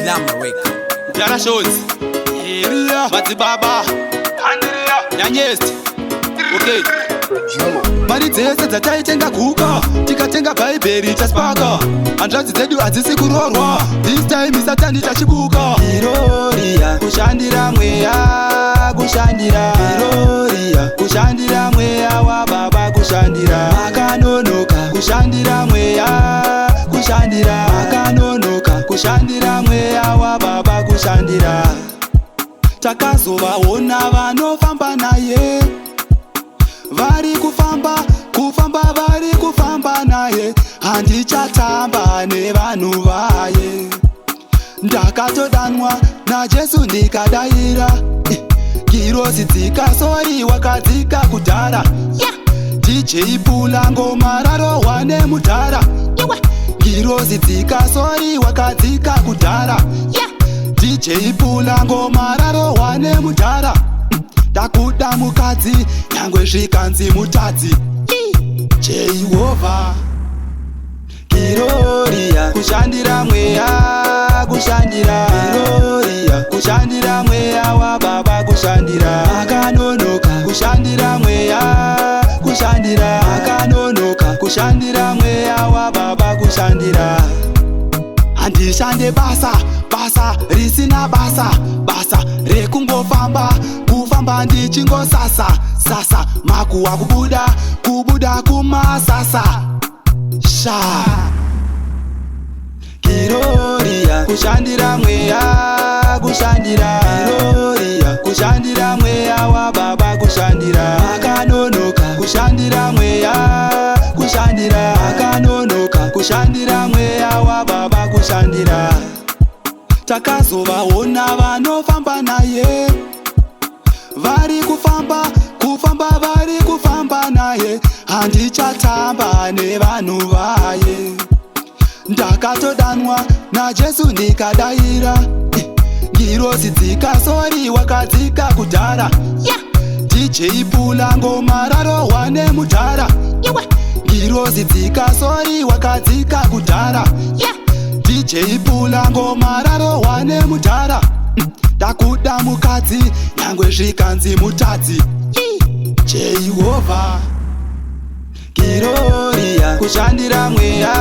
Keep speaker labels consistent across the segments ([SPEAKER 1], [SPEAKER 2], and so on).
[SPEAKER 1] Glamour Record.
[SPEAKER 2] Yara shows Mati Baba Nyanyest. Okay. Mari dzese dzataitenga kuka tikatenga bhaibheri taspaka handradzi dzedu hadzisi kurorwa. This time Satani tachibuka. Gloria kushandira mweya kushandira. Gloria kushandira mweya wa Baba kushandira. Akanonoka kushandira mweya kushandira. Akanonoka kushandira mweya wa Baba kushandira. Takazovaona vanofamba naye vari kufamba vari kufamba naye. Handichatamba nevanhu vaye. Ndakatodanwa naJesu ndikadaira. Girozi dzikasori wakadzika kudhara. DJ Pula ngoma rarohwa nemudhara. Girozi dzikasori wakadzika kudhara. DJ Pula ngoma rarohwa nemudhara. Ndakuda mukadzi nyangwe zvikanzi mutadzi. Jehovha Gloria kushandira mweya kushandira. Gloria kushandira mweya wa Baba kushandira. Akanonoka kushandira mweya kushandira. Akanonoka kushandira mweya wa Baba kushandira. Handishande basa risina basa rekungofamba kufamba ndichingosasa makuwa kubuda kumasasa sha. Gloria kushandira mweya kushandira. Gloria kushandira mweya wa Baba kushandira. Akanonoka kushandira mweya kushandira. Akanonoka kushandira mweya wa Baba kushandira. Takazovaona vanofamba naye vari kufamba vari kufamba naye. Handichatamba nevanhu vaye. Ndakatodanwa naJesu ndikadaira. Girozi dzikasori wakadzika kudhara. DJ Pula ngoma rarohwa nemudhara. Girozi dzikasori wakadzika kudhara. DJ Pula ngoma rarohwa nemudhara. Ndakuda mukadzi nyangwe zvikanzi mutadzi. Jehovha Gloria kushandira mweya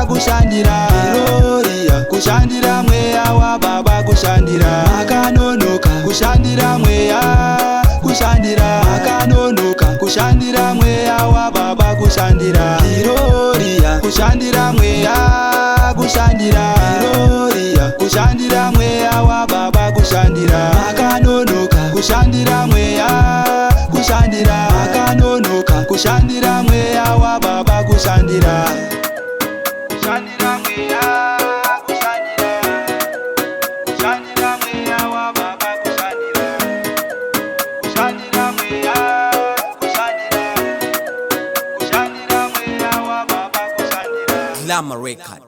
[SPEAKER 2] kushandira. Gloria kushandira mweya wa Baba kushandira. Akanonoka kushandira mweya kushandira. Akanonoka kushandira mweya wa Baba kushandira. Gloria kushandira mweya kushandira. Gloria kushandira mweya wa Baba kushandira. Akanonoka kushandira mweya kushandira. Akanonoka kushandira mweya wa Baba kushandira. Kushandira mweya kushandira. Kushandira mweya wa Baba kushandira. Kushandira mweya kushandira. Kushandira mweya wa Baba kushandira.
[SPEAKER 1] Glamour Record.